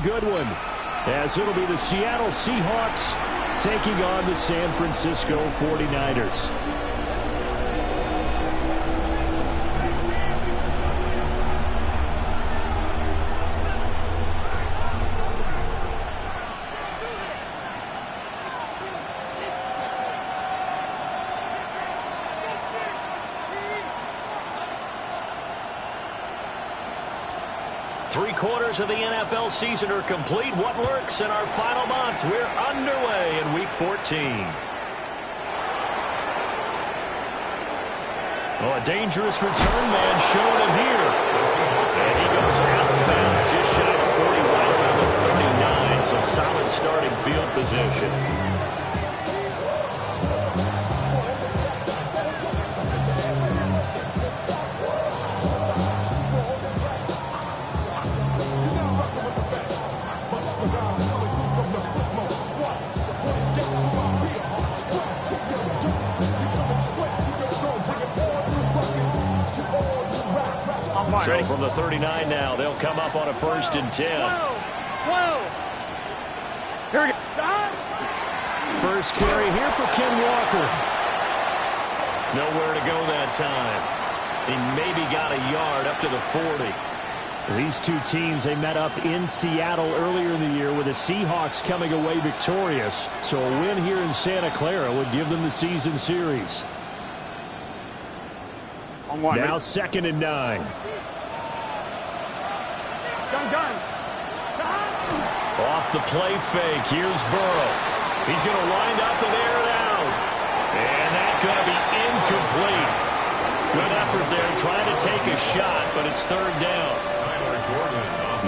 good one, as it'll be the Seattle Seahawks taking on the San Francisco 49ers. Three-quarters of the NFL season are complete. What lurks in our final month? We're underway in Week 14. Oh, a dangerous return man showing him here. And he goes out of bounds just shy of 40, right around the 39. So solid starting field position. So from the 39 now, they'll come up on a 1st and 10. Whoa. Here we go. First carry here for Ken Walker. Nowhere to go that time. He maybe got a yard up to the 40. These two teams, they met up in Seattle earlier in the year with the Seahawks coming away victorious. So a win here in Santa Clara would give them the season series. Now 2nd and 9. Off the play fake. Here's Burrow. He's going to wind up and air it out. And that's going to be incomplete. Good effort there trying to take a shot, but it's 3rd down.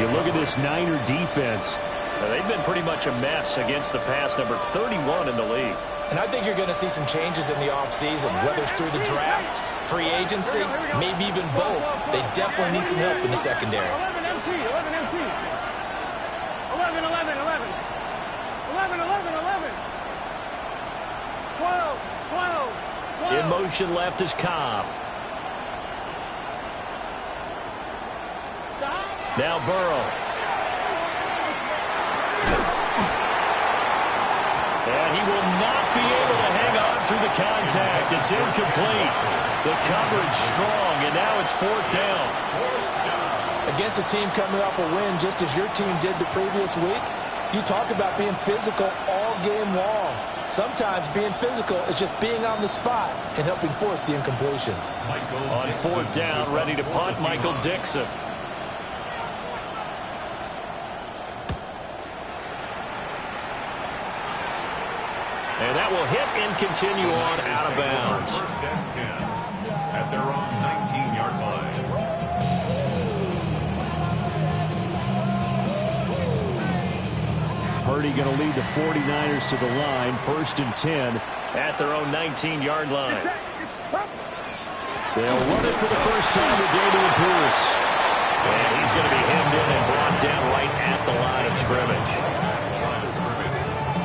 You look at this Niner defense. They've been pretty much a mess against the pass, number 31 in the league. And I think you're going to see some changes in the offseason, whether it's through the draft, free agency, maybe even both. They definitely need some help in the secondary. 12. In motion left is Cobb. Now Burrow. And he will not be able to hang on through the contact. It's incomplete. The coverage strong, and now it's 4th down. Against a team coming off a win, just as your team did the previous week, you talk about being physical all game long. Sometimes being physical is just being on the spot and helping force the incompletion. On 4th down, ready to punt, Michael Dixon. And that will hit and continue on out of bounds. 1st and 10 at their own 19-yard line. Purdy going to lead the 49ers to the line. 1st and 10 at their own 19-yard line. They'll run it for the first time with Damian Pierce. And he's going to be hemmed in and brought down right at the line of scrimmage.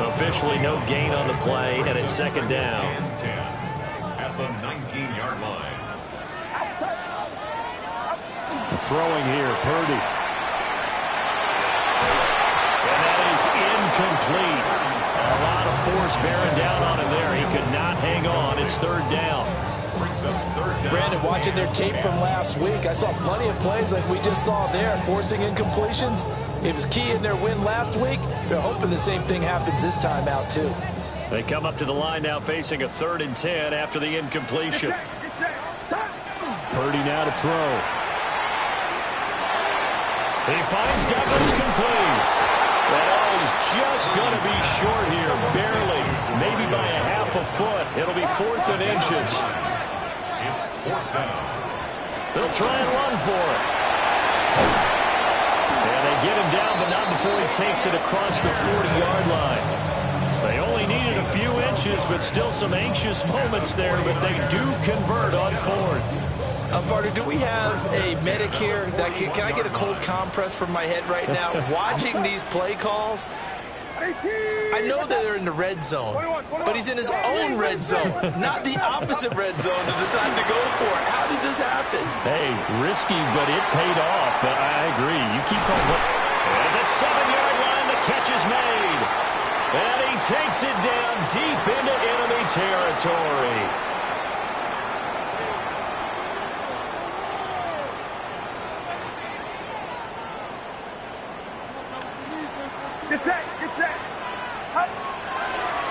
Officially no gain on the play, and it's 2nd down. At the 19-yard line. Throwing here, Purdy. And that is incomplete. A lot of force bearing down on him there. He could not hang on. It's 3rd down. Brandon, watching their tape from last week, I saw plenty of plays like we just saw there, forcing incompletions. It was key in their win last week. They're hoping the same thing happens this time out, too. They come up to the line now facing a 3rd and 10 after the incompletion. Purdy now to throw. He finds Douglas complete. That is just going to be short here, barely, maybe by a half a foot. It'll be 4th and inches. It's 4th down. They'll try and run for it. And they get him down, but not before he takes it across the 40-yard line. They only needed a few inches, but still some anxious moments there, but they do convert on 4th. Barter, do we have a medic here? Can I get a cold compress from my head right now? Watching these play calls, I know that they're in the red zone, but he's in his own red zone, not the opposite red zone to decide to go for it. How did this happen? Hey, risky, but it paid off. I agree. You keep on. And the 7-yard takes it down deep into enemy territory. Get set, get set.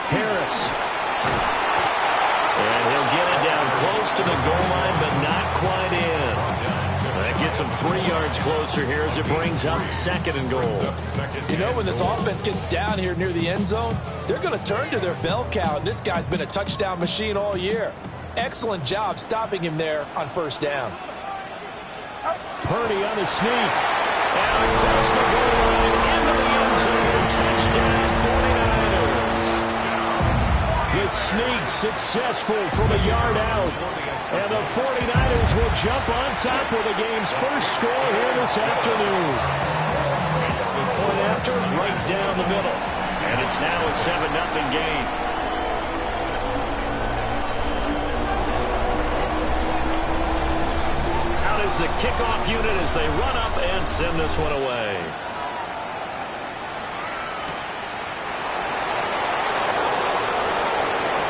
Harris. And he'll get it down close to the goal line, but not quite in. That gets him 3 yards closer here as it brings up 2nd and goal. You know, when this offense gets down here near the end zone, they're going to turn to their bell cow. And this guy's been a touchdown machine all year. Excellent job stopping him there on 1st down. Purdy on the sneak. And across the goal line into the end zone. Touchdown 49ers. The sneak successful from a yard out. And the 49ers will jump on top with the game's first score here this afternoon. Point after, right down the middle. And it's now a 7-0 game. Out is the kickoff unit as they run up and send this one away.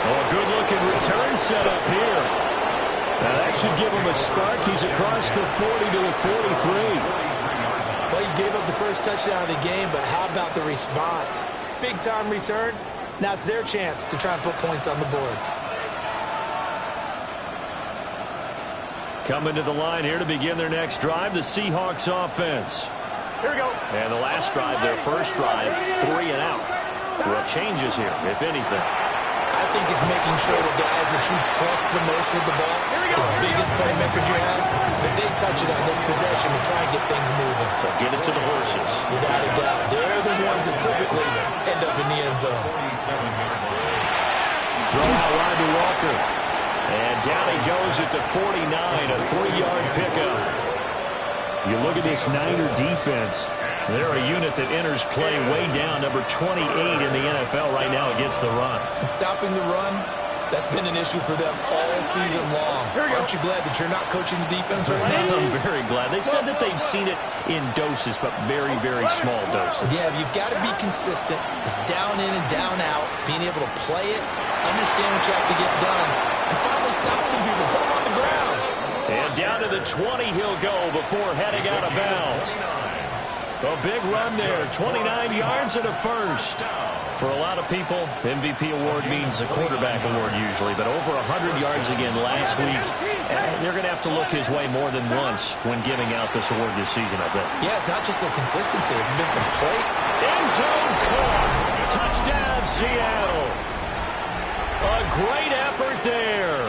Oh, good-looking return set up here. Now that should give him a spark. He's across the 40 to the 43. Well, he gave up the first touchdown of the game, but how about the response? Big-time return. Now it's their chance to try and put points on the board. Coming to the line here to begin their next drive, the Seahawks offense. Here we go. And the last drive, their first drive, 3 and out. What changes here, if anything? I think it's making sure the guys that you trust the most with the ball, the biggest playmakers you have, that they touch it on this possession to try and get things moving. So get it to the horses. Without a doubt. They're the ones that typically end up in the end zone. Throw out wide to Walker. And down he goes at the 49, a 3-yard pickup. You look at this Niner defense. They're a unit that enters play way down, number 28 in the NFL right now against the run. And stopping the run, that's been an issue for them all season long. Aren't you glad that you're not coaching the defense right now? I'm very glad. They said that they've seen it in doses, but very, very small doses. Yeah, you've got to be consistent. It's down in and down out, being able to play it, understand what you have to get done, and finally stop some people, put them on the ground. And down to the 20 he'll go before heading out of bounds. A big run there, 29 yards and a first. For a lot of people, MVP award means a quarterback award usually, but over 100 yards again last week. They're going to have to look his way more than once when giving out this award this season, I think. Yeah, it's not just the consistency. There's been some play. End zone caught. Touchdown, Seattle. A great effort there.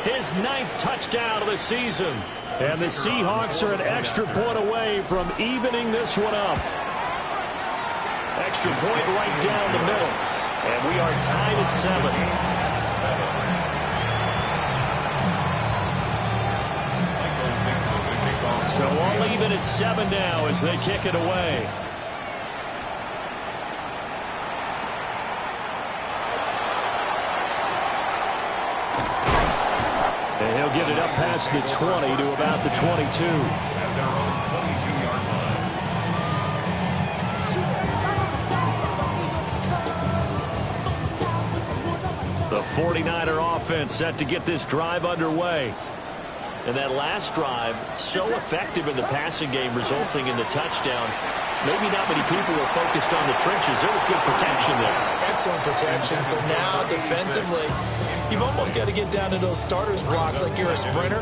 His 9th touchdown of the season. And the Seahawks are an extra point away from evening this one up. Extra point right down the middle. And we are tied at 7. So all even at 7 now as they kick it away. And he'll get it up past the 20 to about the 22. The 49er offense set to get this drive underway. And that last drive, so effective in the passing game, resulting in the touchdown. Maybe not many people were focused on the trenches. There was good protection there. Excellent protection. So now defensively, you've almost got to get down to those starters blocks like you're a sprinter.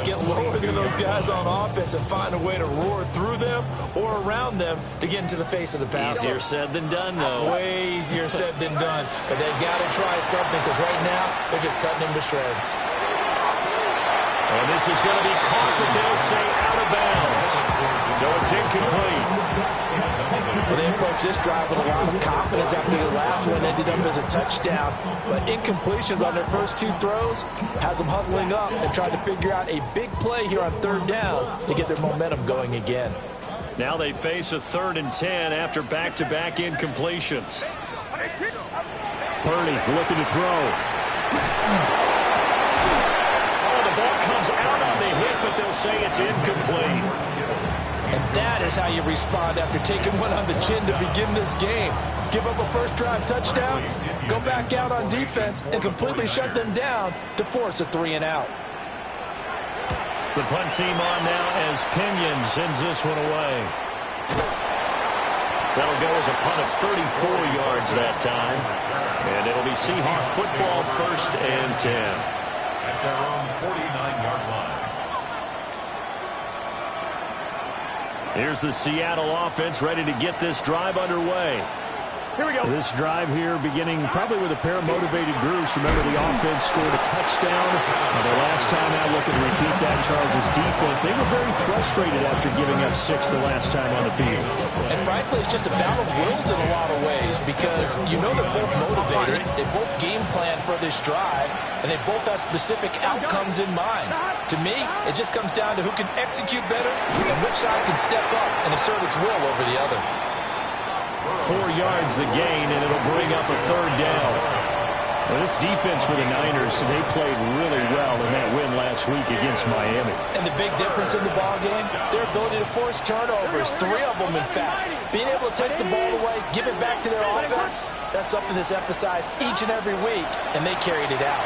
Get lower than those guys on offense and find a way to roar through them or around them to get into the face of the passer. Easier said than done, though. Way easier said than done. But they've got to try something because right now they're just cutting him to shreds. And this is going to be caught, but they'll say out of bounds. So it's incomplete. Well, they approached this drive with a lot of confidence after the last one ended up as a touchdown. But incompletions on their first 2 throws has them huddling up and trying to figure out a big play here on 3rd down to get their momentum going again. Now they face a 3rd and 10 after back-to-back incompletions. Purdy looking to throw. Ball comes out on the hit, but they'll say it's incomplete. And that is how you respond after taking one on the chin to begin this game. Give up a first drive touchdown, go back out on defense, and completely shut them down to force a 3-and-out. The punt team on now as Pinion sends this one away. That'll go as a punt of 34 yards that time. And it'll be Seahawk football, 1st and 10. At their own 49-yard line. Here's the Seattle offense ready to get this drive underway. Here we go. This drive here beginning probably with a pair of motivated groups. Remember, the offense scored a touchdown. The last time out, looking to repeat that, Charles' defense, they were very frustrated after giving up 6 the last time on the field. And frankly, it's just a battle of wills in a lot of ways because you know they're both motivated. They both game plan for this drive, and they both have specific outcomes in mind. To me, it just comes down to who can execute better and which side can step up and assert its will over the other. 4 yards the gain, and it'll bring up a 3rd down. Well, this defense for the Niners, they played really well in that win last week against Miami. And the big difference in the ball game, their ability to force turnovers, 3 of them in fact. Being able to take the ball away, give it back to their offense, that's something that's emphasized each and every week, and they carried it out.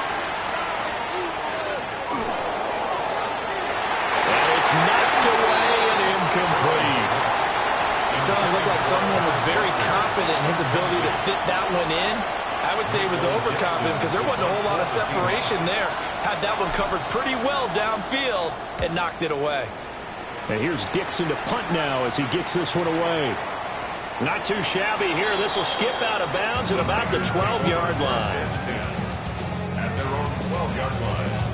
And it's knocked away and incomplete. It certainly looked like someone was very confident in his ability to fit that one in. I would say he was overconfident because there wasn't a whole lot of separation there. Had that one covered pretty well downfield and knocked it away. And here's Dixon to punt now as he gets this one away. Not too shabby here. This will skip out of bounds at about the 12-yard line. At their own 12-yard line.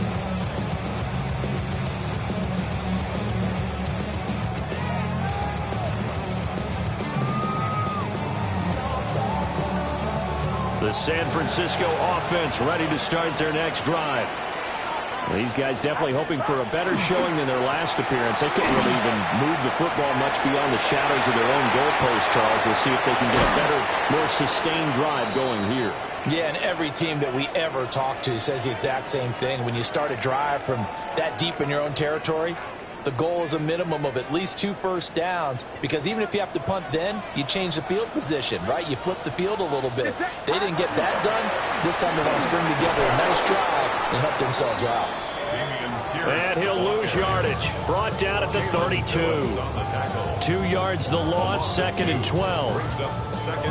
The San Francisco offense ready to start their next drive. Well, these guys definitely hoping for a better showing than their last appearance. They couldn't really even move the football much beyond the shadows of their own goalpost, Charles. We'll see if they can get a better, more sustained drive going here. Yeah, and every team that we ever talk to says the exact same thing. When you start a drive from that deep in your own territory, the goal is a minimum of at least 2 first downs, because even if you have to punt then, you change the field position, right? You flip the field a little bit. They didn't get that done. This time they want to string together a nice drive and help themselves out. And he'll lose yardage. Brought down at the 32. 2 yards the loss, 2nd and 12.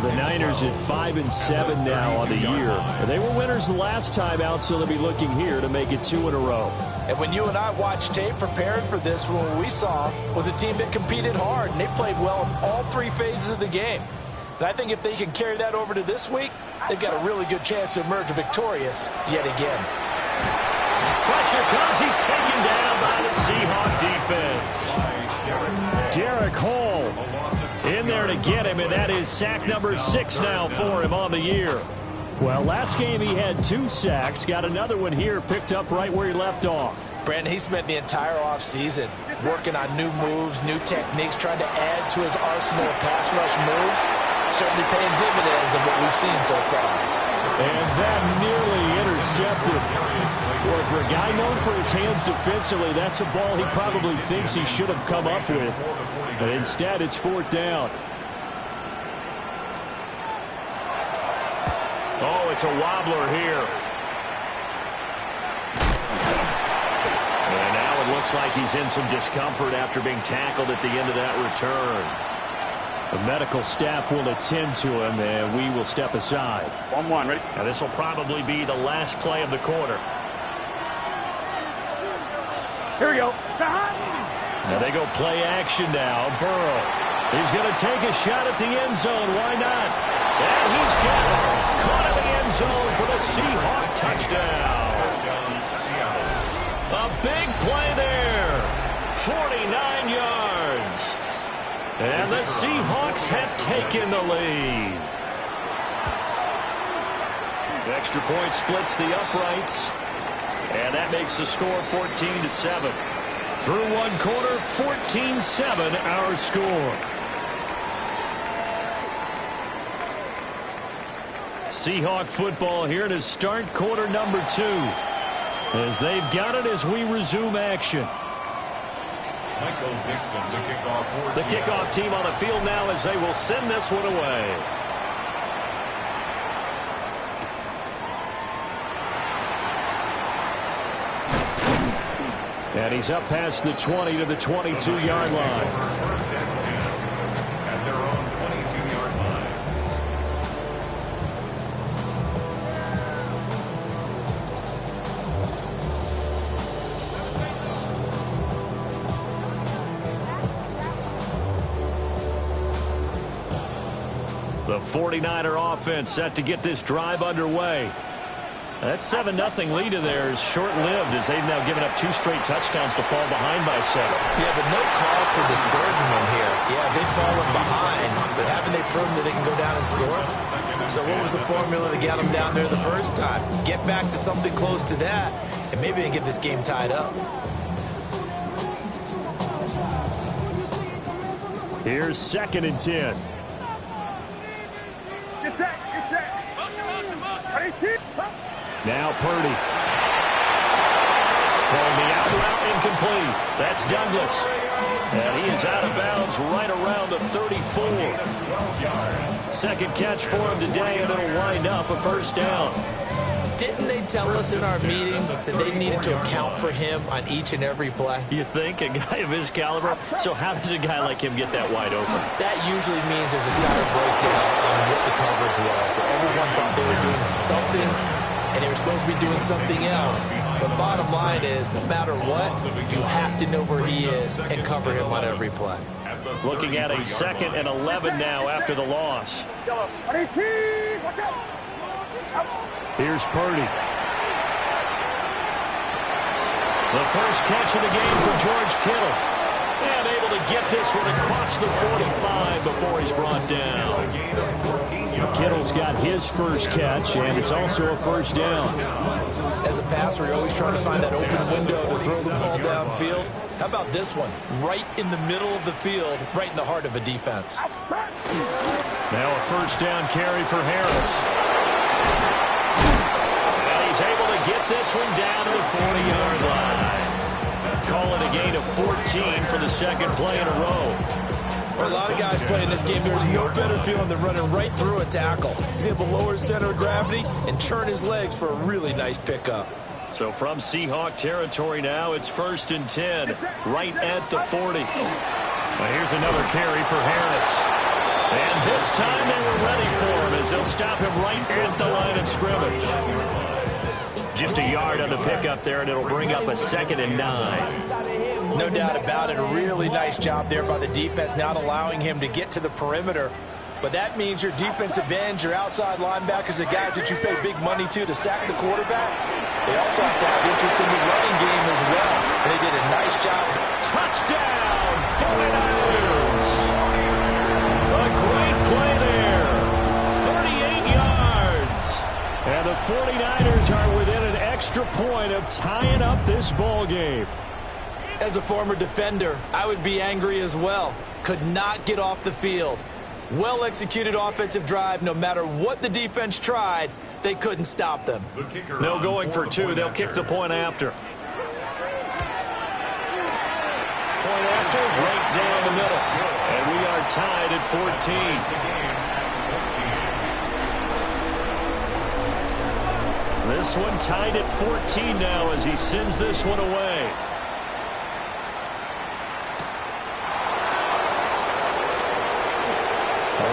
The Niners at 5-7 now on the year. They were winners the last time out, so they'll be looking here to make it 2 in a row. And when you and I watched tape preparing for this, what we saw was a team that competed hard, and they played well in all 3 phases of the game. And I think if they can carry that over to this week, they've got a really good chance to emerge victorious yet again. Pressure comes. He's taken down by the Seahawk defense. Derek Hall in there to get him, and that is sack number 6 now for him on the year. Well, last game he had 2 sacks. Got another one here, picked up right where he left off. Brandon, he spent the entire offseason working on new moves, new techniques, trying to add to his arsenal of pass rush moves. Certainly paying dividends of what we've seen so far. And that nearly intercepted. Boy, for a guy known for his hands defensively, that's a ball he probably thinks he should have come up with. But instead, it's 4th down. Oh, it's a wobbler here. And now it looks like he's in some discomfort after being tackled at the end of that return. The medical staff will attend to him, and we will step aside. 1-1, ready? Now, this will probably be the last play of the quarter. Here we go. Now they go play action now. Burrow. He's going to take a shot at the end zone. Why not? And he's got it. Caught in the end zone for the Seahawk touchdown. A big play there. 49 yards. And the Seahawks have taken the lead. The extra point splits the uprights. And that makes the score 14-7. Through one quarter, 14-7 our score. Seahawk football here to start quarter number 2. As they've got it as we resume action. Michael Dixon, the kickoff for The kickoff team on the field now as they will send this one away. And he's up past the 20 to the 22-yard line. First and 10 at their own 22-yard line. The 49er offense set to get this drive underway. That 7-0 lead of theirs short-lived as they've now given up 2 straight touchdowns to fall behind by 7. Yeah, but no cause for discouragement here. Yeah, they've fallen behind, but haven't they proven that they can go down and score? So what was the formula to get them down there the first time? Get back to something close to that, and maybe they can get this game tied up. Here's 2nd and 10. Get set. Get set. Ready, team. Now Purdy. Throwing the out route incomplete. That's Douglas. And he is out of bounds right around the 34. Second catch for him today, and it'll wind up a first down. Didn't they tell us in our meetings that they needed to account for him on each and every play? You think? A guy of his caliber? So how does a guy like him get that wide open? That usually means there's a tire breakdown on what the coverage was. That everyone thought they were doing something, and they were supposed to be doing something else. But bottom line is, no matter what, you have to know where he is and cover him on every play. Looking at a 2nd and 11 now after the loss. Ready, team. Watch out. Here's Purdy. The first catch of the game for George Kittle. And able to get this one across the 45 before he's brought down. Kittle's got his first catch, and it's also a first down. As a passer, you're always trying to find that open window to throw the ball downfield. How about this one? Right in the middle of the field, right in the heart of a defense. Now a first down carry for Harris. And he's able to get this one down to the 40-yard line. Call it a gain of 14 for the second play in a row. For a lot of guys playing this game, there's no better feeling than running right through a tackle. He's able to lower his center of gravity and churn his legs for a really nice pickup. So from Seahawk territory now, it's 1st and 10, right at the 40. Well, here's another carry for Harris. And this time they were ready for him as they'll stop him right at the line of scrimmage. Just a yard on the pickup there, and it'll bring up a 2nd and 9. No doubt about it. A really nice job there by the defense, not allowing him to get to the perimeter. But that means your defensive ends, your outside linebackers, the guys that you pay big money to sack the quarterback, they also have to have interest in the running game as well. And they did a nice job. Touchdown, 49ers! A great play there. 38 yards. And the 49ers are within an extra point of tying up this ball game. As a former defender, I would be angry as well. Could not get off the field. Well-executed offensive drive. No matter what the defense tried, they couldn't stop them. No going for 2. They'll kick the point after. Point after, right down the middle. And we are tied at 14. This one tied at 14 now as he sends this one away.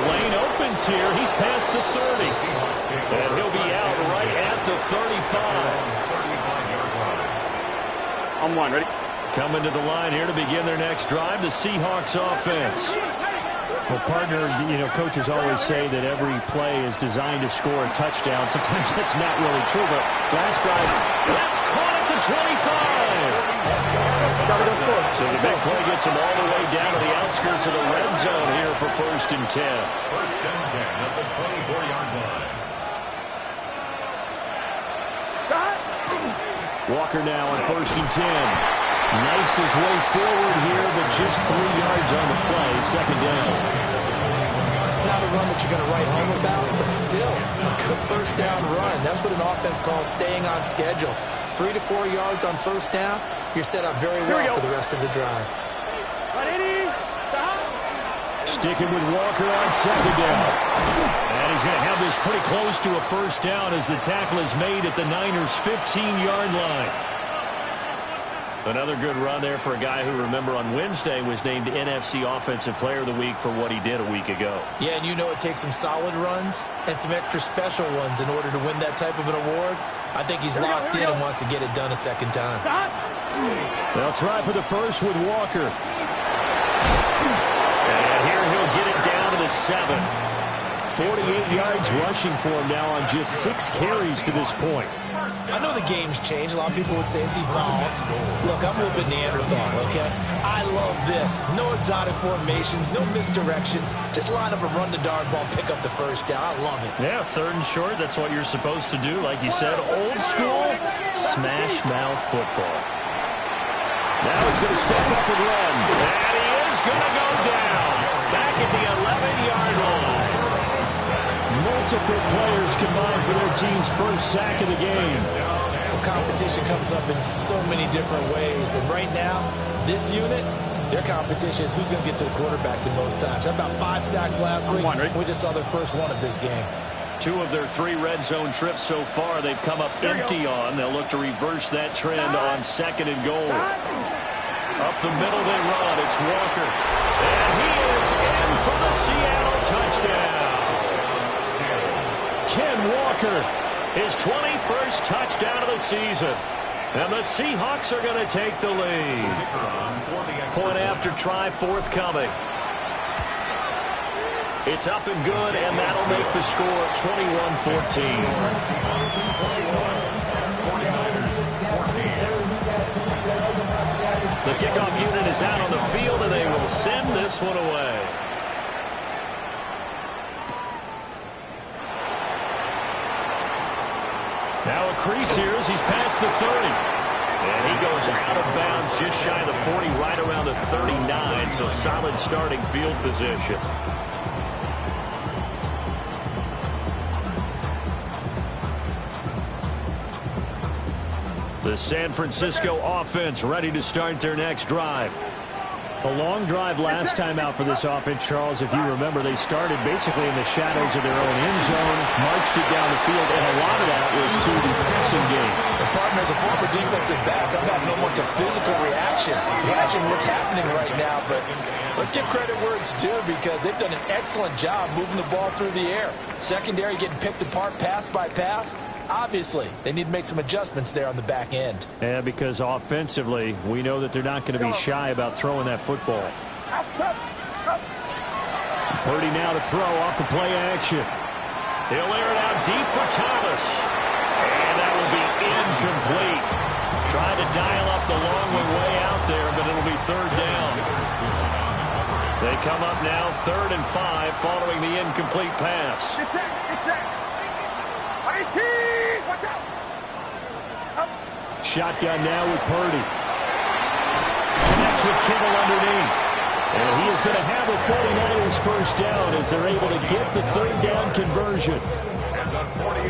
Lane opens here. He's past the 30. And he'll be out right at the 35. On one, ready? Coming to the line here to begin their next drive, the Seahawks offense. Well, partner, coaches always say that every play is designed to score a touchdown. Sometimes that's not really true, but last drive, that's caught at the 25. So the big play gets him all the way down to the outskirts of the red zone here for 1st and 10. 1st and 10 at the 24-yard line. Walker now on 1st and 10. Knifes his way forward here, but just 3 yards on the play. 2nd down. Not a run that you're going to write home about, but still a good first down run. That's what an offense calls staying on schedule. 3 to 4 yards on first down, you're set up very well for the rest of the drive. Sticking with Walker on second down. And he's going to have this pretty close to a first down as the tackle is made at the Niners' 15-yard line. Another good run there for a guy who, remember, on Wednesday was named NFC Offensive Player of the Week for what he did a week ago. Yeah, and you know it takes some solid runs and some extra special ones in order to win that type of an award. I think he's locked in and wants to get it done a second time. They'll try for the first with Walker. And here he'll get it down to the 7. 48 yards rushing for him now on just 6 carries to this point. I know the game's changed. A lot of people would say it's evolved. Look, I'm a little bit Neanderthal, okay? I love this. No exotic formations, no misdirection. Just line up a run the darn ball, pick up the first down. I love it. Yeah, 3rd and short. That's what you're supposed to do. Like you said, old school smash mouth football. Now he's going to step up and run. And he is going to go down. Back at the 11-yard line. Multiple players combined for their team's first sack of the game. Well, competition comes up in so many different ways. And right now, this unit, their competition is who's going to get to the quarterback the most times. Had about 5 sacks last week. We just saw their first one of this game. 2 of their 3 red zone trips so far they've come up empty on. They'll look to reverse that trend on 2nd and goal. Up the middle they run. It's Walker. And he is in for the Seattle touchdown. Ken Walker, his 21st touchdown of the season. And the Seahawks are going to take the lead. Point after try forthcoming. It's up and good, and that'll make the score 21-14. The kickoff unit is out on the field, and they will send this one away. Now a crease here as he's past the 30. And he goes out of bounds just shy of the 40, right around the 39. So solid starting field position. The San Francisco offense ready to start their next drive. A long drive last time out for this offense, Charles. If you remember, they started basically in the shadows of their own end zone, marched it down the field, and a lot of that was to the passing game. The partner, as a former defensive back, I'm not no much a physical reaction. Watching what's happening right now, but let's give credit where it's due because they've done an excellent job moving the ball through the air. Secondary getting picked apart pass by pass. Obviously, they need to make some adjustments there on the back end. Yeah, because offensively, we know that they're not going to be shy about throwing that football. Purdy now to throw off the play action. He'll air it out deep for Thomas. And that will be incomplete. Trying to dial up the long way out there, but it'll be 3rd down. They come up now 3rd and 5 following the incomplete pass. Shotgun now with Purdy. Connects with Kittle underneath. And he is going to have a 49ers first down as they're able to get the 3rd down conversion.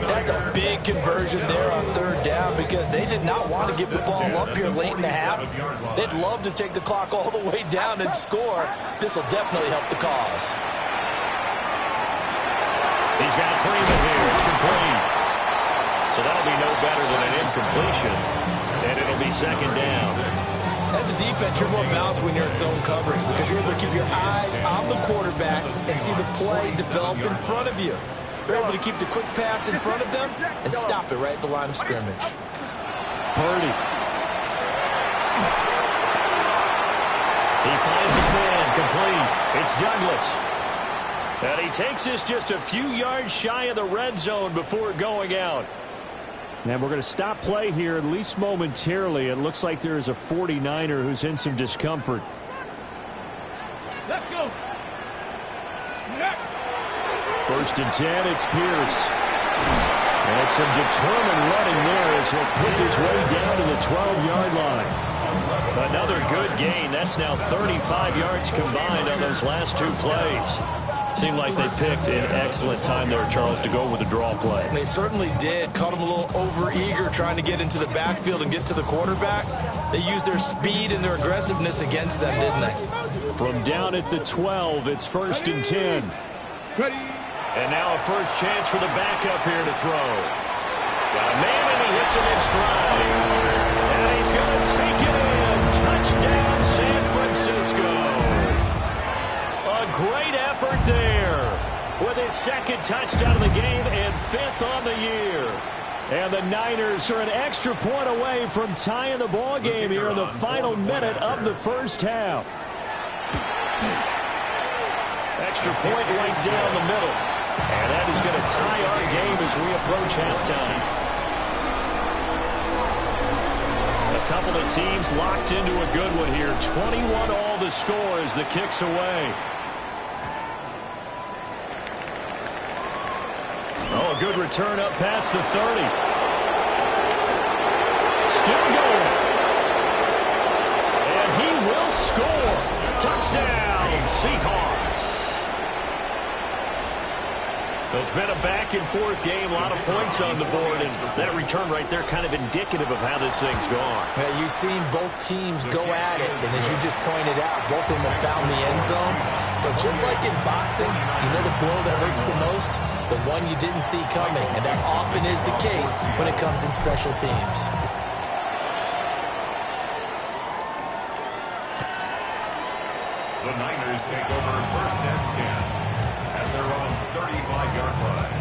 That's a big conversion there on 3rd down because they did not want to give the ball up here late in the half. They'd love to take the clock all the way down and score. This will definitely help the cause. He's got Freeman here. It's complete. So that'll be no better than an incompletion. And it'll be 2nd down. As a defense, you're more balanced when you're in zone coverage because you're able to keep your eyes on the quarterback and see the play develop in front of you. You're able to keep the quick pass in front of them and stop it right at the line of scrimmage. Purdy. He finds his man complete. It's Douglas. And he takes this just a few yards shy of the red zone before going out. And we're going to stop play here, at least momentarily. It looks like there is a 49er who's in some discomfort. Let's go. 1st and 10, it's Pierce. And it's some determined running there as he'll pick his way down to the 12-yard line. Another good gain. That's now 35 yards combined on those last 2 plays. Seemed like they picked an excellent time there, Charles, to go with the draw play. They certainly did. Caught them a little over-eager trying to get into the backfield and get to the quarterback. They used their speed and their aggressiveness against them, didn't they? From down at the 12, it's 1st and 10. And now a first chance for the backup here to throw. Got a man, and he hits him in stride. And he's going to take it in. Touchdown, San Francisco. A great effort there with his second touchdown of the game and 5th on the year. And the Niners are an extra point away from tying the ball game here in the final minute of the first half. Extra point right down the middle. And that is going to tie our game as we approach halftime. A couple of teams locked into a good one here. 21 all the score as the kick's away. Oh, a good return up past the 30. Still going. And he will score. Touchdown, Seahawks. It's been a back-and-forth game, a lot of points on the board, and that return right there kind of indicative of how this thing's gone. Yeah, you've seen both teams go at it, and as you just pointed out, both of them have found the end zone. But just like in boxing, you know the blow that hurts the most? The one you didn't see coming, and that often is the case when it comes in special teams. The Niners take over 1st and 10 at their own 35-yard line.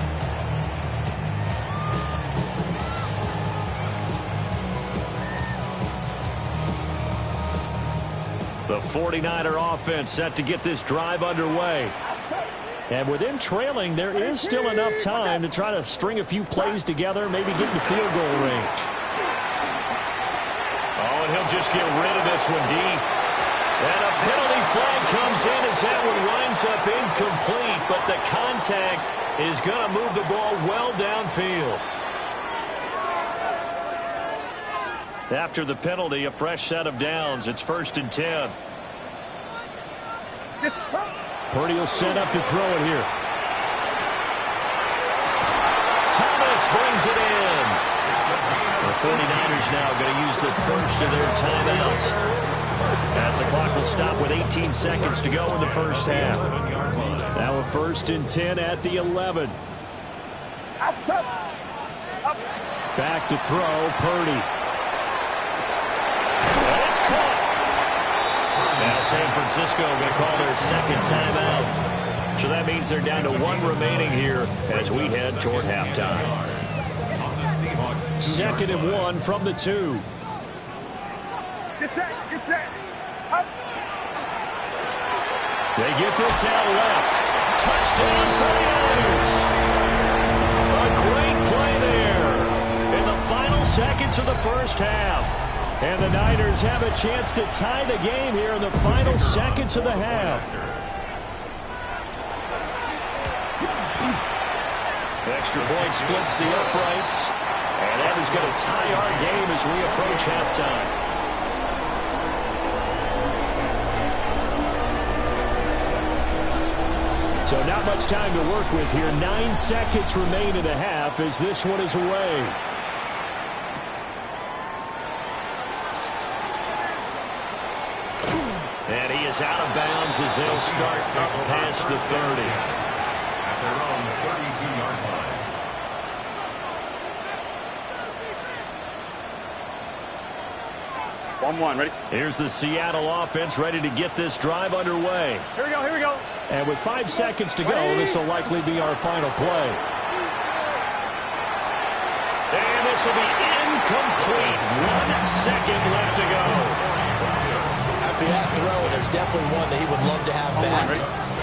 The 49er offense set to get this drive underway. And with him trailing, there is still enough time to try to string a few plays together, maybe get in field goal range. Oh, and he'll just get rid of this one deep. And a penalty flag comes in as that one winds up incomplete, but the contact is going to move the ball well downfield. After the penalty, a fresh set of downs. It's 1st and 10. Purdy will set up to throw it here. Thomas brings it in. The 49ers now going to use the first of their timeouts, as the clock will stop with 18 seconds to go in the first half. Now a 1st and 10 at the 11. Back to throw, Purdy. And it's caught. Now San Francisco going to call their second timeout. So that means they're down to 1 remaining here as we head toward halftime. 2nd and 1 from the 2. Get set, up. They get this out left. Touchdown 49ers. A great play there in the final seconds of the first half. And the Niners have a chance to tie the game here in the final seconds of the half. Extra point splits the uprights. And that is going to tie our game as we approach halftime. So not much time to work with here. 9 seconds remain in the half as this one is away. And he is out of bounds as they'll start up past the 30. At their own 32-yard line. Ready? Here's the Seattle offense ready to get this drive underway. Here we go. And with 5 seconds to go, this will likely be our final play. And this will be incomplete. 1 second left to go. After that throw, there's definitely one that he would love to have back.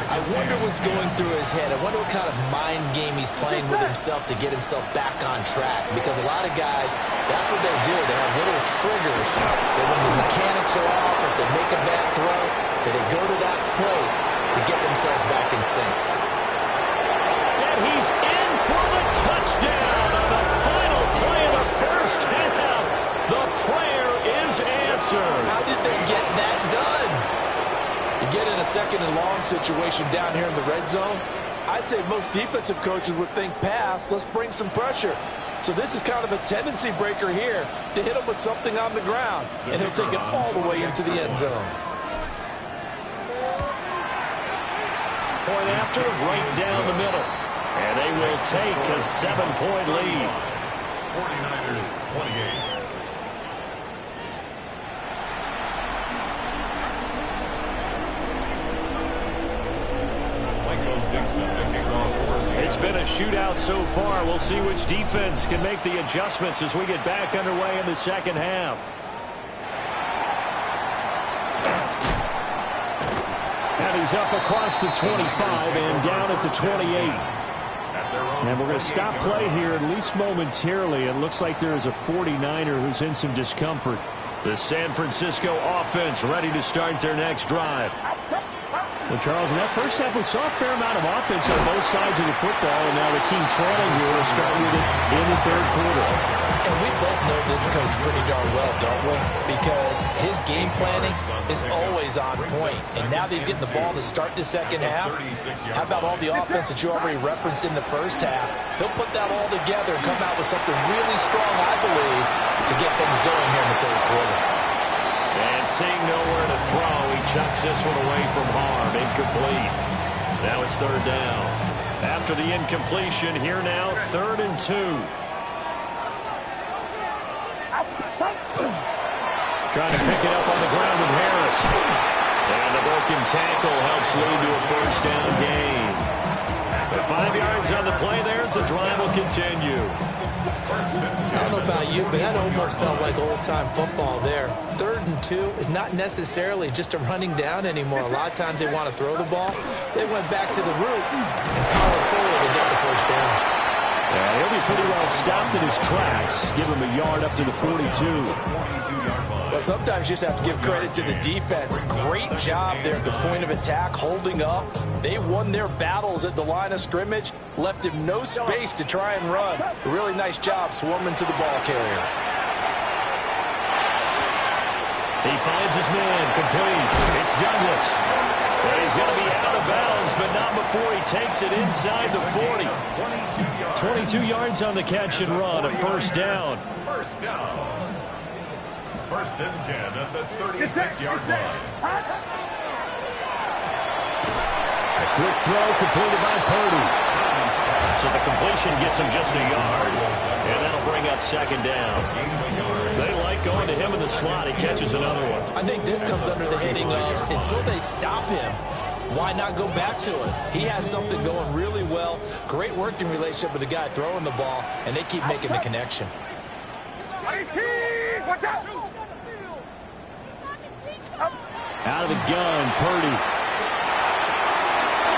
I wonder what's going through his head. I wonder what kind of mind game he's playing with himself to get himself back on track. Because a lot of guys, that's what they do. They have little triggers that when the mechanics are off, or if they make a bad throw, that they go to that place to get themselves back in sync. And he's in for the touchdown on the final play of the first half. The prayer is answered. How did they get that done? You get in a 2nd and long situation down here in the red zone, I'd say most defensive coaches would think pass, let's bring some pressure. So this is kind of a tendency breaker here to hit him with something on the ground, and he'll take it all the way into the end zone. point after, right down the middle. And they will take a 7-point lead. 49ers 28. It's been a shootout so far. We'll see which defense can make the adjustments as we get back underway in the second half. And he's up across the 25 and down at the 28. And we're going to stop play here, at least momentarily. It looks like there is a 49er who's in some discomfort. The San Francisco offense ready to start their next drive. Well, Charles, in that first half, we saw a fair amount of offense on both sides of the football, and now the team trailing here will start with it in the third quarter. And we both know this coach pretty darn well, don't we? Because his game planning is always on point. And now that he's getting the ball to start the second half, how about all the offense that you already referenced in the first half? He'll put that all together and come out with something really strong, I believe, to get things going here in the third quarter. And seeing nowhere to throw, he chucks this one away from harm. Incomplete. Now it's third down. After the incompletion, here now, 3rd and 2. Trying to pick it up on the ground with Harris. And the broken tackle helps lead to a first down gain. 5 yards on the play there as the drive will continue. I don't know about you, but that almost felt like old-time football there. 3rd and 2 is not necessarily just a running down anymore. A lot of times they want to throw the ball. They went back to the roots and powered forward to get the first down. Yeah, he'll be pretty well stopped in his tracks. Give him a yard up to the 42. Well, sometimes you just have to give credit to the defense. Great job there at the point of attack, holding up. They won their battles at the line of scrimmage, left him no space to try and run. A really nice job swarming to the ball carrier. He finds his man, complete. It's Douglas. Well, he's going to be out of bounds, but not before he takes it inside the 40. 22 yards on the catch and run, a first down. First down. 1st and 10 at the 36-yard line. A quick throw completed by Purdy. So the completion gets him just a yard, and that'll bring up 2nd down. They like going to him in the slot. He catches another one. I think this comes under the heading of until they stop him, why not go back to it? He has something going really well. Great working relationship with the guy throwing the ball, and they keep making the connection. Watch out! Out of the gun, Purdy.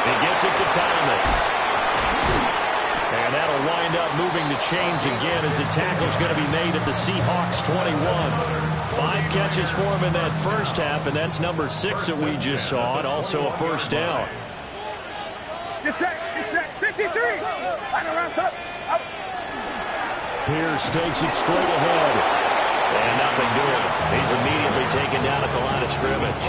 He gets it to Thomas. And that'll wind up moving the chains again as the tackle's going to be made at the Seahawks 21. 5 catches for him in that first half, and that's number 6 that we just saw, and also a first down. Get set, 53! Up. Pierce takes it straight ahead. And nothing doing. He's immediately taken down at the line of scrimmage.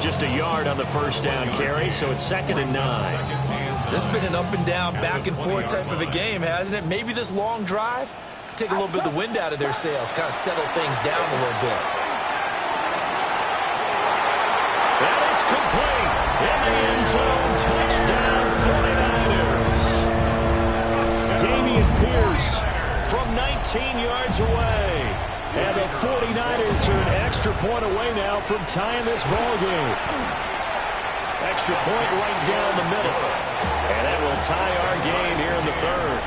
Just a yard on the first down carry, so it's 2nd and 9. This has been an up and down, back and forth type of a game, hasn't it? Maybe this long drive take a little bit of the wind out of their sails, kind of settle things down a little bit. And it's complete. In the end zone, touchdown 49ers. Dameon Pierce from 19 yards away. And the 49ers are an extra point away now from tying this ball game. Extra point right down the middle. And that will tie our game here in the 3rd.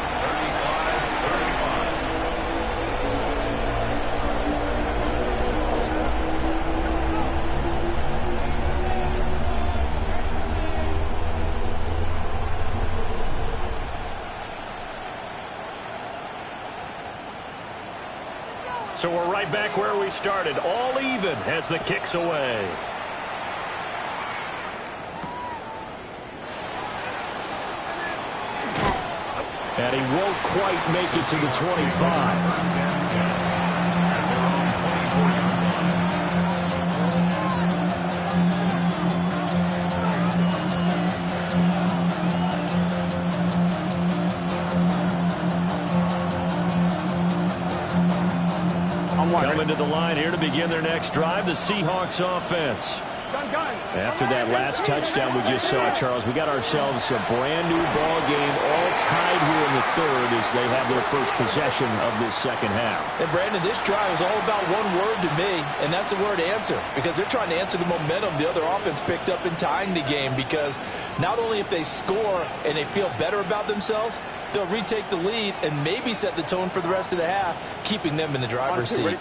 So we're right back where we started, all even as the kick's away. And he won't quite make it to the 25. Coming to the line here to begin their next drive, the Seahawks offense. Gun. After that last touchdown we just saw, Charles, we got ourselves a brand new ball game, all tied here in the third as they have their first possession of this second half. And Brandon, this drive is all about one word to me, and that's the word answer, because they're trying to answer the momentum the other offense picked up in tying the game, because not only if they score and they feel better about themselves, they'll retake the lead and maybe set the tone for the rest of the half, keeping them in the driver's seat.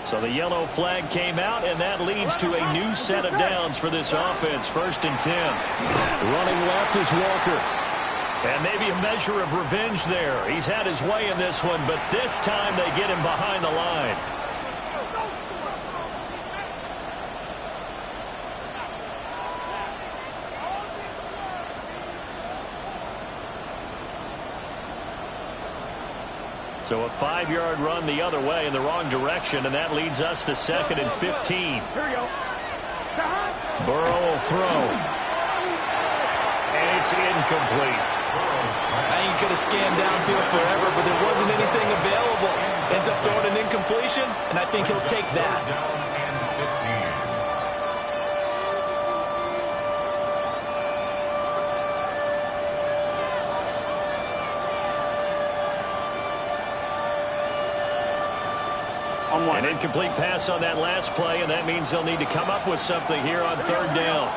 So the yellow flag came out, and that leads to a new set of downs for this offense. 1st and 10. Running left is Walker. And maybe a measure of revenge there. He's had his way in this one, but this time they get him behind the line. So a 5-yard run the other way in the wrong direction, and that leads us to 2nd and 15. Here we go. Burrow will throw. And it's incomplete. I think he could have scanned downfield forever, but there wasn't anything available. Ends up throwing an incompletion, and I think he'll take that. An incomplete pass on that last play, and that means they'll need to come up with something here on 3rd down.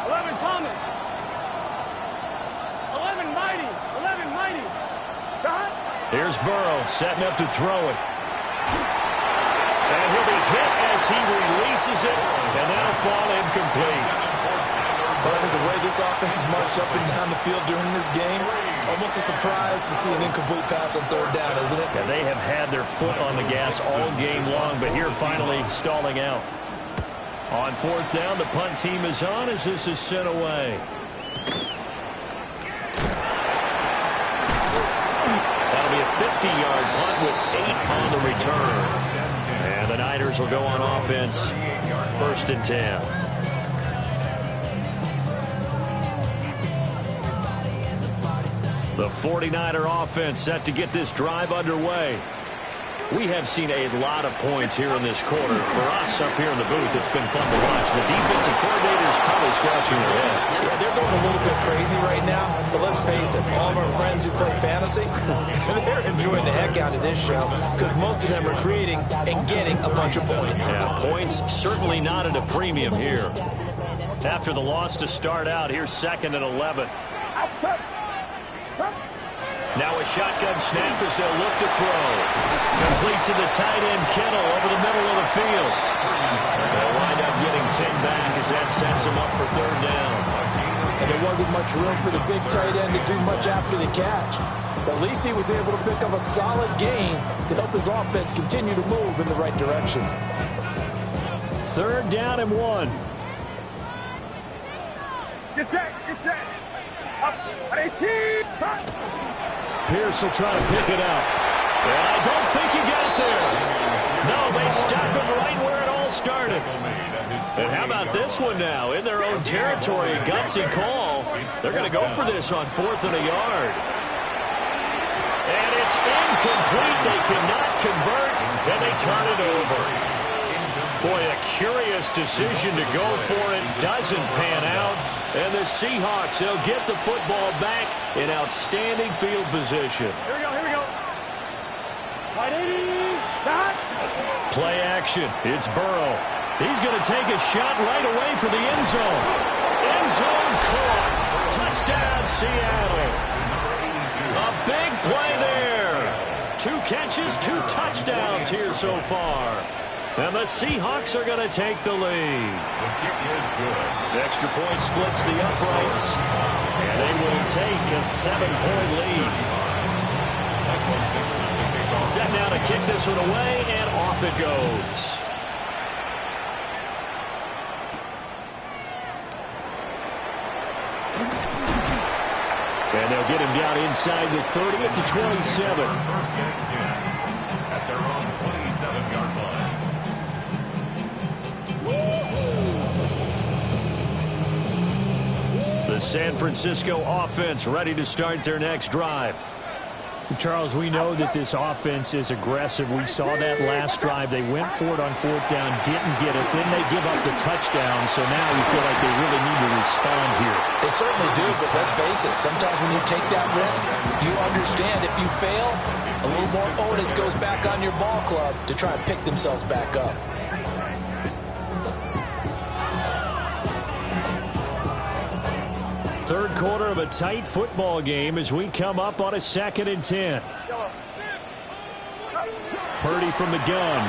11 Thomas. 11 Mighty. 11 Mighty. Here's Burrow setting up to throw it. And he'll be hit as he releases it, and that'll fall incomplete. Finally, the way this offense has marched up and down the field during this game, it's almost a surprise to see an incomplete pass on 3rd down, isn't it? Yeah, they have had their foot on the gas all game long, but here finally stalling out. On 4th down, the punt team is on as this is sent away. That'll be a 50-yard punt with 8 on the return. And the Niners will go on offense, 1st and 10. The 49er offense set to get this drive underway. We have seen a lot of points here in this quarter. For us up here in the booth, it's been fun to watch. The defensive coordinators probably scratching their heads. Yeah, they're going a little bit crazy right now, but let's face it, all of our friends who play fantasy, they're enjoying the heck out of this show because most of them are creating and getting a bunch of points. Yeah, points certainly not at a premium here. After the loss to start out, here's 2nd and 11. Now a shotgun snap as they'll look to throw. Complete to the tight end, Kittle, over the middle of the field. They'll wind up getting 10 back as that sets him up for 3rd down. And there wasn't much room for the big tight end to do much after the catch. But at least he was able to pick up a solid gain to help his offense continue to move in the right direction. 3rd down and 1. Get set. Get set. Up. 18. Pierce will try to pick it up. And I don't think he got there. No, they stopped him right where it all started. And how about this one now? In their own territory, a gutsy call. They're going to go for this on 4th and a yard. And it's incomplete. They cannot convert, and they turn it over. Boy, a curious decision to go for it. Doesn't pan out. And the Seahawks, they'll get the football back in outstanding field position. Here we go. Here we go. Play action. It's Burrow. He's going to take a shot right away for the end zone. End zone caught. Touchdown, Seattle. A big play there. 2 catches, 2 touchdowns here so far. And the Seahawks are going to take the lead. The kick is good. Extra point splits the uprights. And they will take a 7-point lead. Set now to kick this one away, and off it goes. And they'll get him down inside the 30 to 27. 1st and 10 at their own 27-yard line. The San Francisco offense ready to start their next drive. Charles, we know that this offense is aggressive. We saw that last drive. They went for it on 4th down, didn't get it. Then they give up the touchdown, so now we feel like they really need to respond here. They certainly do, but let's face it. Sometimes when you take that risk, you understand if you fail, a little more onus goes back on your ball club to try and pick themselves back up. Third quarter of a tight football game as we come up on a 2nd and 10. Purdy from the gun.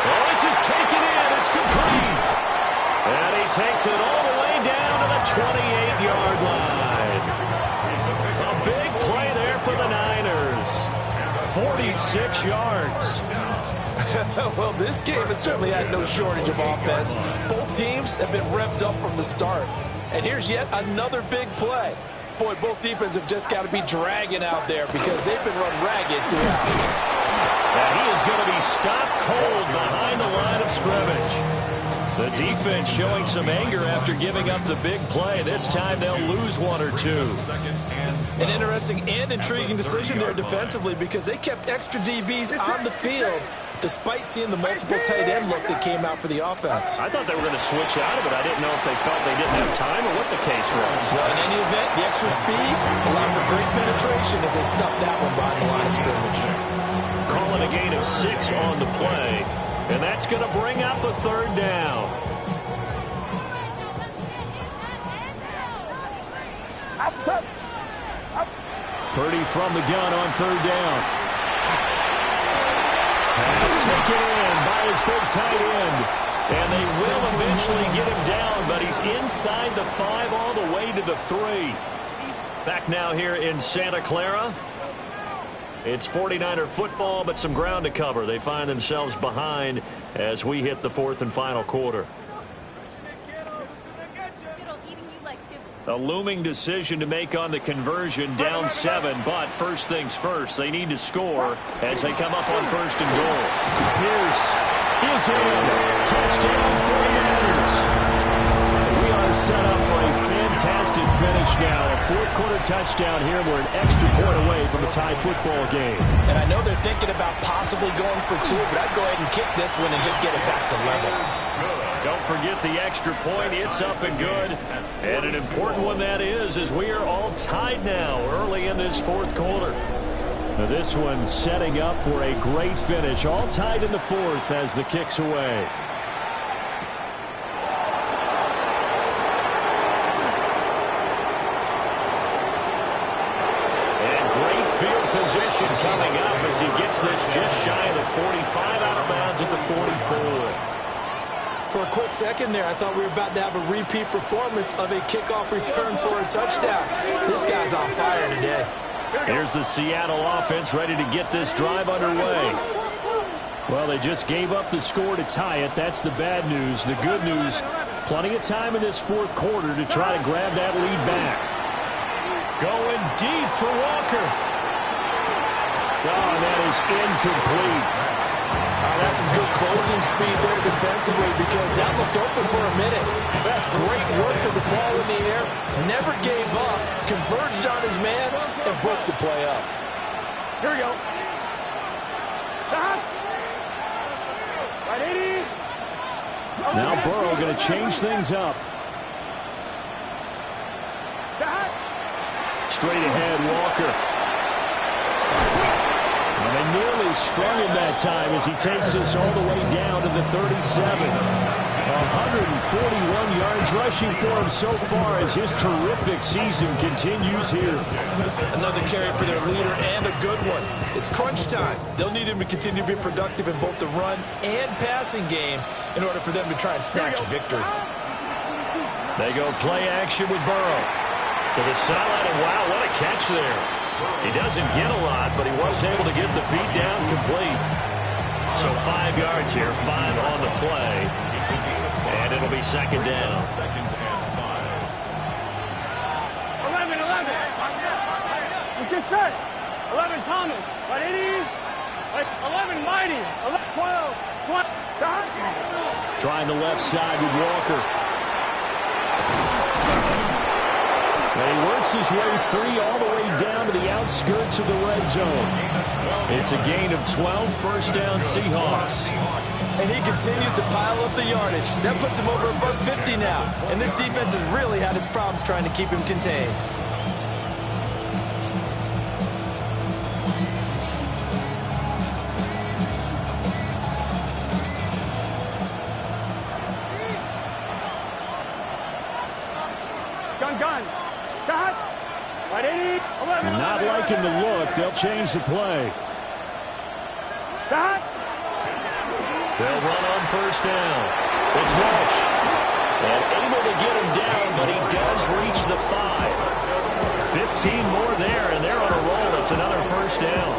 Oh, this is taken in. It's complete. And he takes it all the way down to the 28-yard line. A big play there for the Niners. 46 yards. Well, this game has certainly had no shortage of offense. Both teams have been revved up from the start. And here's yet another big play. Boy, both defenses have just got to be dragging out there because they've been run ragged throughout. And he is going to be stopped cold behind the line of scrimmage. The defense showing some anger after giving up the big play. This time they'll lose 1 or 2. An interesting and intriguing decision there defensively because they kept extra DBs on the field despite seeing the multiple tight end look that came out for the offense. I thought they were going to switch out of it. I didn't know if they felt they didn't have time or what the case was. Well, in any event, the extra speed allowed for great penetration as they stuffed that one behind the line of scrimmage. Calling a gain of 6 on the play, and that's going to bring up a 3rd down. Purdy from the gun on 3rd down. Pass taken in by his big tight end. And they will eventually get him down, but he's inside the 5 all the way to the 3. Back now here in Santa Clara. It's 49er football, but some ground to cover. They find themselves behind as we hit the 4th and final quarter. A looming decision to make on the conversion, down 7, but first things first, they need to score as they come up on 1st and goal. Pierce is in. Touchdown 49ers. We are set up for a fantastic finish now. A 4th quarter touchdown here. We're an extra point away from a tie football game. And I know they're thinking about possibly going for 2, but I'd go ahead and kick this one and just get it back to level. Don't forget the extra point. It's up and good. And an important one that is, as we are all tied now early in this 4th quarter. Now this one setting up for a great finish. All tied in the 4th as the kick's away. And great field position coming up as he gets this just shy of the 45, out of bounds at the 44. For a quick second there, I thought we were about to have a repeat performance of a kickoff return for a touchdown. This guy's on fire today. Here's the Seattle offense ready to get this drive underway. Well, they just gave up the score to tie it. That's the bad news. The good news, plenty of time in this 4th quarter to try to grab that lead back. Going deep for Walker. Oh, that is incomplete. That's some good closing speed there defensively because that looked open for a minute. That's great work with the ball in the air. Never gave up. Converged on his man and broke the play up. Here we go. Stop. Right 80. Now Burrow going to change things up. Stop. Straight ahead, Walker. And they nearly sprung him that time as he takes this all the way down to the 37. 141 yards rushing for him so far as his terrific season continues here. Another carry for their leader and a good one. It's crunch time. They'll need him to continue to be productive in both the run and passing game in order for them to try and snatch a victory. They go play action with Burrow. To the sideline, and wow, what a catch there. He doesn't get a lot, but he was able to get the feet down complete. So 5 yards here, 5 on the play. And it'll be 2nd down. 11. Let's get set. 11 Thomas. Right 80. 11 Mighty. 11, 12. 20. Stop. Trying the left side with Walker. And he works his way free all the way down to the outskirts of the red zone. It's a gain of 12, first down Seahawks. And he continues to pile up the yardage. That puts him over about 50 now. And this defense has really had its problems trying to keep him contained. Not liking the look. They'll change the play. They'll run on first down. It's Walsh. And able to get him down, but he does reach the 5. 15 more there, and they're on a roll. It's another first down.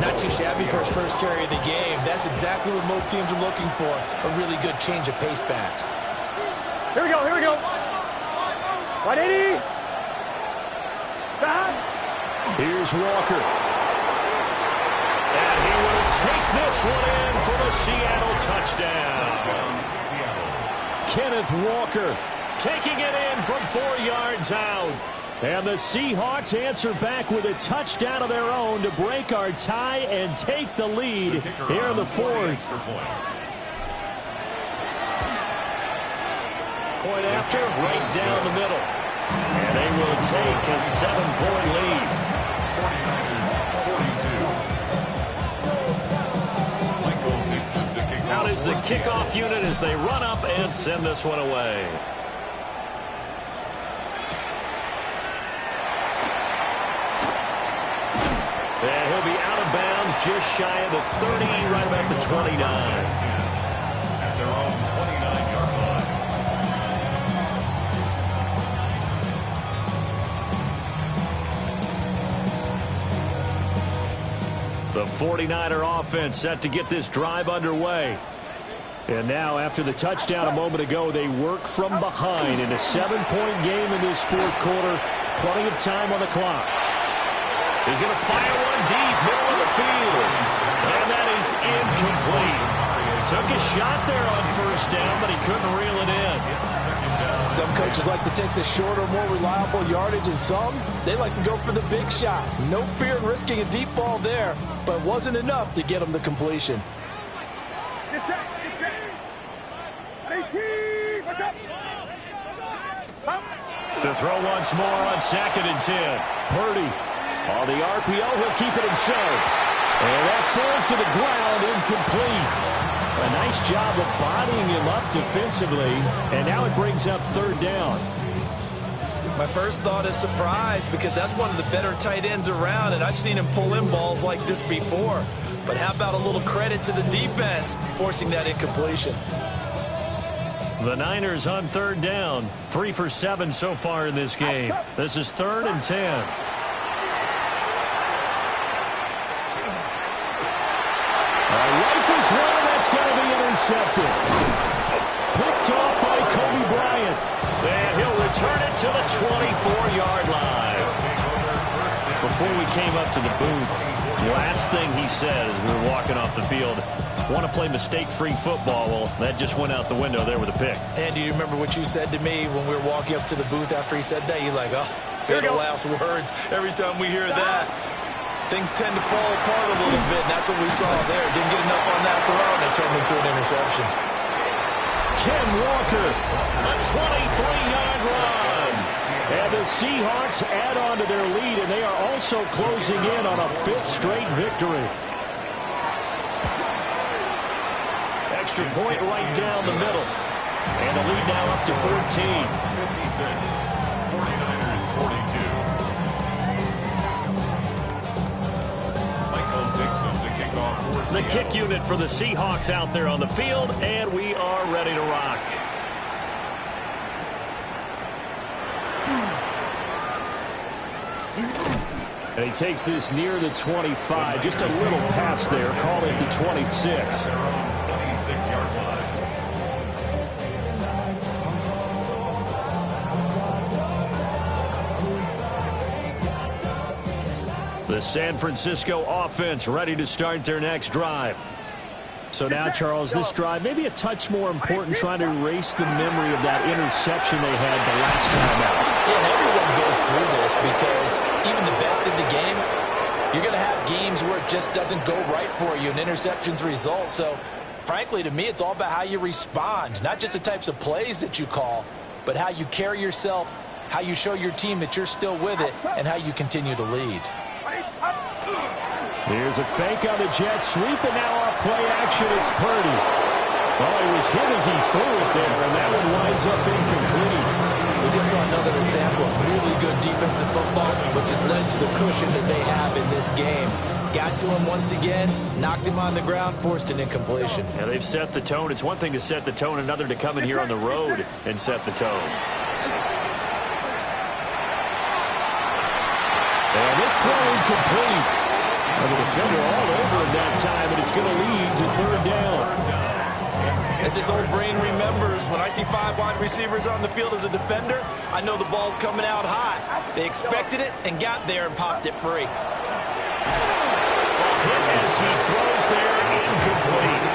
Not too shabby for his first carry of the game. That's exactly what most teams are looking for. A really good change of pace back. Here we go, here we go. 180. Here's Walker. And he will take this one in for the Seattle touchdown. Kenneth Walker taking it in from 4 yards out. And the Seahawks answer back with a touchdown of their own to break our tie and take the lead here in the 4th. Point after, right down the middle. And they will take a 7-point lead. 49ers 42. Out is the kickoff unit as they run up and send this one away. And he'll be out of bounds just shy of the 30, right about the 29. At their own 29-yard line. The 49er offense set to get this drive underway. And now, after the touchdown a moment ago, they work from behind in a 7-point game in this 4th quarter. Plenty of time on the clock. He's going to fire one deep, middle of the field. And that is incomplete. Took a shot there on first down, but he couldn't reel it in. Some coaches like to take the shorter, more reliable yardage, and some, they like to go for the big shot. No fear in risking a deep ball there, but it wasn't enough to get him the completion. Get set, get set. 18, what's up? To throw once more on 2nd and 10. Purdy on the RPO, he'll keep it himself. And that falls to the ground, incomplete. A nice job of bodying him up defensively, and now it brings up 3rd down. My first thought is surprise, because that's one of the better tight ends around, and I've seen him pull in balls like this before. But how about a little credit to the defense forcing that incompletion? The Niners on 3rd down. 3 for 7 so far in this game. This is 3rd and 10. Rifles one, and that's going to be intercepted. Picked off by Kobe Bryant. And he'll return it to the 24-yard line. Before we came up to the booth, last thing he said as we were walking off the field, want to play mistake-free football. Well, that just went out the window there with a pick. And do you remember what you said to me when we were walking up to the booth after he said that? You're like, oh, fatal last words. Every time we hear that, things tend to fall apart a little bit, and that's what we saw there. Didn't get enough on that throw, and it turned into an interception. Ken Walker, a 23-yard run. And the Seahawks add on to their lead, and they are also closing in on a 5th straight victory. Extra point right down the middle. And the lead now up to 14. 56. 49ers 42. The kick unit for the Seahawks out there on the field, and we are ready to rock. And he takes this near the 25. Just a little pass there. Call it the 26. 26-yard line. The San Francisco offense ready to start their next drive. So now, Charles, this drive maybe a touch more important, trying to erase the memory of that interception they had the last time out. Yeah, and everyone goes through this because even the best in the game, you're going to have games where it just doesn't go right for you, and interceptions result. So, frankly, to me, it's all about how you respond, not just the types of plays that you call, but how you carry yourself, how you show your team that you're still with it, and how you continue to lead. Here's a fake on the Jets sweep, and now off play action, it's Purdy. Well, he was hit as he threw it there, and that one winds up incomplete. We just saw another example of really good defensive football, which has led to the cushion that they have in this game. Got to him once again, knocked him on the ground, forced an incompletion. Yeah, they've set the tone. It's one thing to set the tone, another to come in here on the road and set the tone. And this throw incomplete. And the defender all over him that time, and it's going to lead to third down. As this old brain remembers, when I see 5 wide receivers on the field as a defender, I know the ball's coming out hot. They expected it and got there and popped it free. Hit as he throws there, incomplete.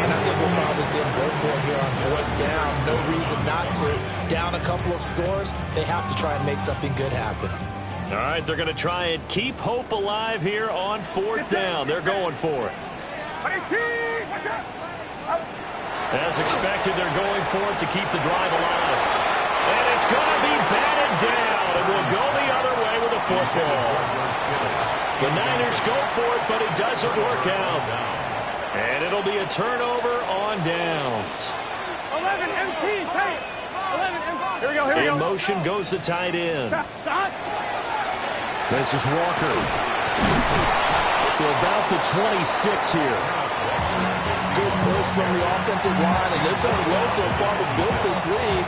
And I think we'll probably see him go for it here on 4th down. No reason not to. Down a couple of scores, they have to try and make something good happen. All right, they're going to try and keep hope alive here on 4th down. They're going for it. As expected, they're going for it to keep the drive alive. And it's going to be batted down, and we'll go the other way with the football. The Niners go for it, but it doesn't work out. And it'll be a turnover on downs. 11 MT, tight. 11 MT. Here we go, here we go. In motion goes the tight end. This is Walker. To about the 26 here. Good push from the offensive line, and they've done well so far to build this lead.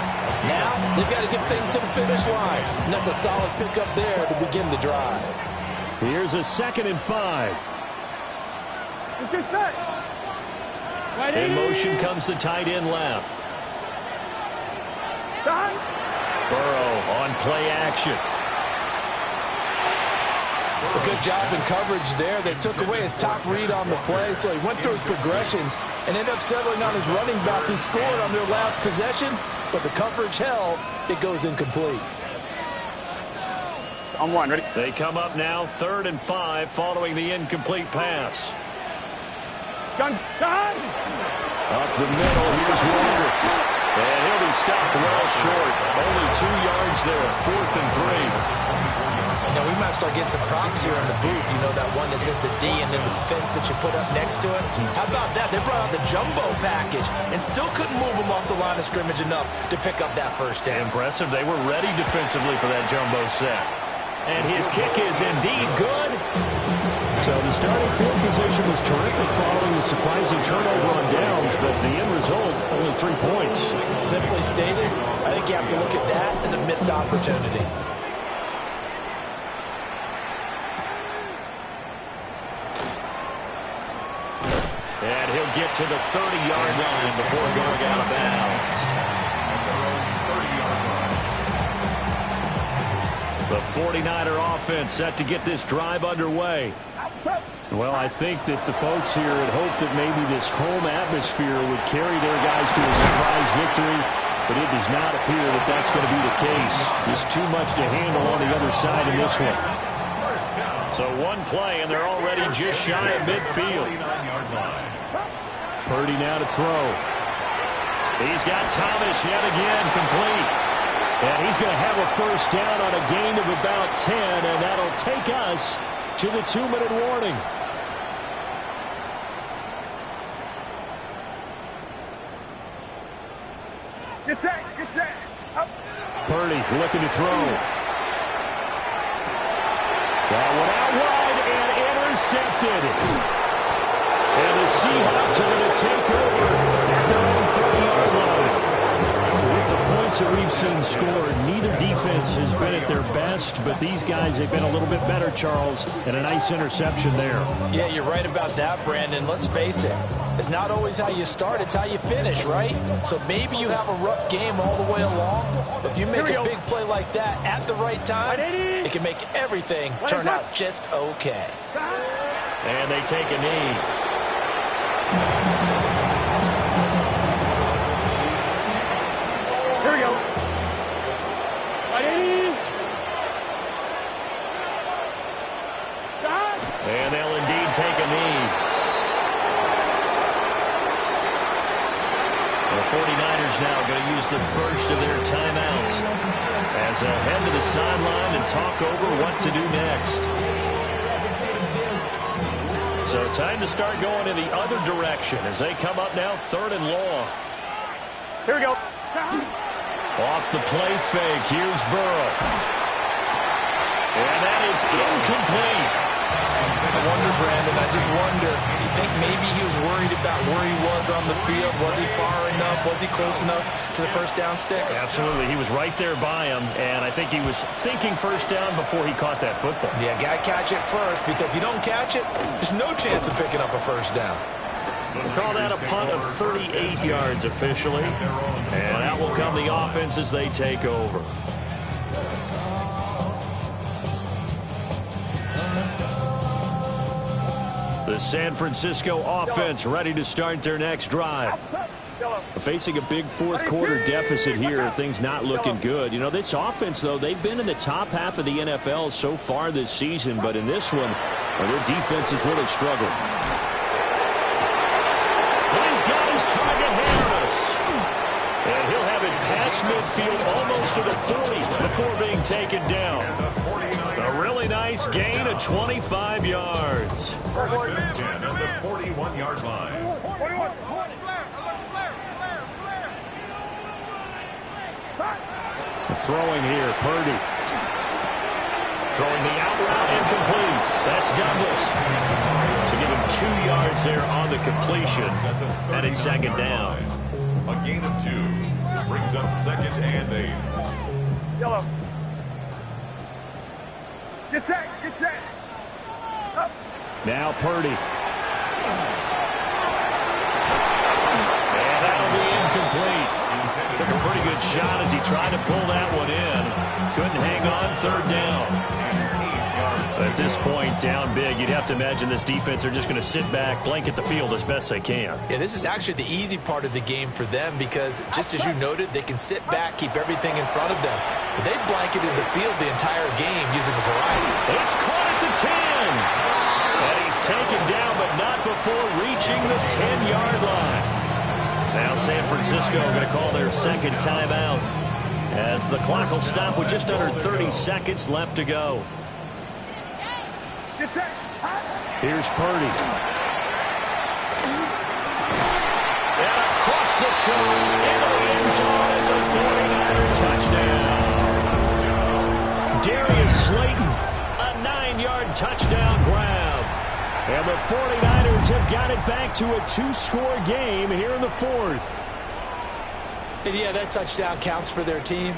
Now, they've got to get things to the finish line. And that's a solid pickup there to begin the drive. Here's a 2nd and 5. Let's get set. In motion comes the tight end left. Burrow on play action. A good job in coverage there. They took away his top read on the play, so he went through his progressions and ended up settling on his running back who scored on their last possession, but the coverage held. It goes incomplete. On 1, ready? They come up now 3rd and 5 following the incomplete pass. Gun. Up the middle, here's Walker. And he'll be stopped well short. Only 2 yards there, 4th and 3. Now, we might start getting some props here in the booth. You know, that one that says the D and then the fence that you put up next to it. How about that? They brought out the jumbo package and still couldn't move them off the line of scrimmage enough to pick up that first down. Impressive. They were ready defensively for that jumbo set. And his kick is indeed good. So the starting field position was terrific following the surprising turnover on downs, but the end result, only 3 points. Simply stated, I think you have to look at that as a missed opportunity. And he'll get to the 30-yard line before going out of bounds. The 49er offense set to get this drive underway. Well, I think that the folks here had hoped that maybe this home atmosphere would carry their guys to a surprise victory, but it does not appear that that's going to be the case. There's too much to handle on the other side in this one. So one play, and they're already just shy of midfield. Purdy now to throw. He's got Thomas yet again complete. And he's going to have a first down on a gain of about 10, and that'll take us to the 2-minute warning. Get set, get set. Up. Purdy looking to throw. That one out wide and intercepted. And the Seahawks are going to take over at their own 30-yard line. With the points that we've seen scored, neither defense has been at their best, but these guys have been a little bit better, Charles, and a nice interception there. Yeah, you're right about that, Brandon. Let's face it. It's not always how you start, it's how you finish, right? So maybe you have a rough game all the way along, but if you make a big play like that at the right time, it can make everything turn out just okay. And they take a knee. use the first of their timeouts as they'll head to the sideline and talk over what to do next. So time to start going in the other direction as they come up now 3rd and long. Here we go. Off the play fake. Here's Burrow. And that is incomplete. I wonder, Brandon, I just wonder, you think maybe he was worried about where he was on the field? Was he far enough? Was he close enough to the first down sticks? Absolutely. He was right there by him, and I think he was thinking first down before he caught that football. Yeah, got to catch it first, because if you don't catch it, there's no chance of picking up a first down. We'll call that a punt of 38 yards officially, and that will come the offense as they take over. The San Francisco offense ready to start their next drive. Facing a big fourth quarter deficit here, things not looking good. You know, this offense, though, they've been in the top half of the NFL so far this season, but in this one, their defense has really struggled. He's got his target, Harris. And he'll have it past midfield almost to the 40 before being taken down. A really nice gain of 25 yards. First and 10 at the 41-yard line. Throwing here, Purdy. Throwing the out route incomplete. That's Douglas. So give him 2 yards there on the completion. And it's 2nd down. A gain of 2 brings up 2nd and 8. Yellow. Get set. Get set. Up. Now Purdy. And that'll be incomplete. Took a pretty good shot as he tried to pull that one in. Couldn't hang on, 3rd down. At this point, down big, you'd have to imagine this defense are just going to sit back, blanket the field as best they can. Yeah, this is actually the easy part of the game for them because, just as you noted, they can sit back, keep everything in front of them. But they blanketed the field the entire game using a variety. It's caught at the 10. And he's taken down, but not before reaching the 10-yard line. Now San Francisco going to call their 2nd timeout as the clock will stop with just under 30 seconds left to go. Here's Purdy. And across the chalk into the end zone. It's a 49er touchdown. Darius Slayton, a 9-yard touchdown grab. And the 49ers have got it back to a 2-score game here in the 4th. And yeah, that touchdown counts for their team.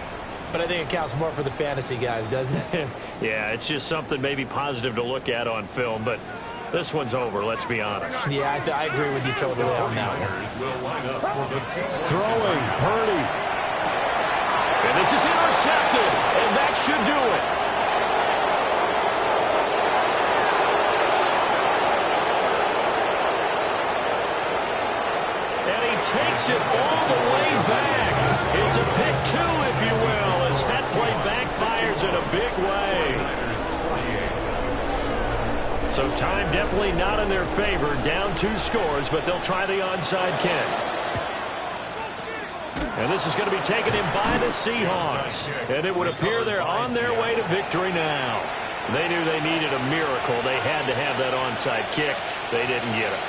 But I think it counts more for the fantasy guys, doesn't it? Yeah, it's just something maybe positive to look at on film, but this one's over, let's be honest. Yeah, I agree with you totally on that one. Throwing, Purdy. And this is intercepted, and that should do it. And he takes it all the way back. It's a pick 2, if you will, as that play backfires in a big way. So time definitely not in their favor. Down 2 scores, but they'll try the onside kick. And this is going to be taken in by the Seahawks. And it would appear they're on their way to victory now. They knew they needed a miracle. They had to have that onside kick. They didn't get it.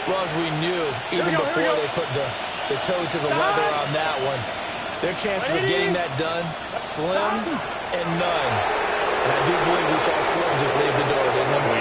Well, as we knew, even before they put the toe to the leather on that one, their chances of getting that done, slim and none. And I do believe we saw Slim just leave the door, didn't we?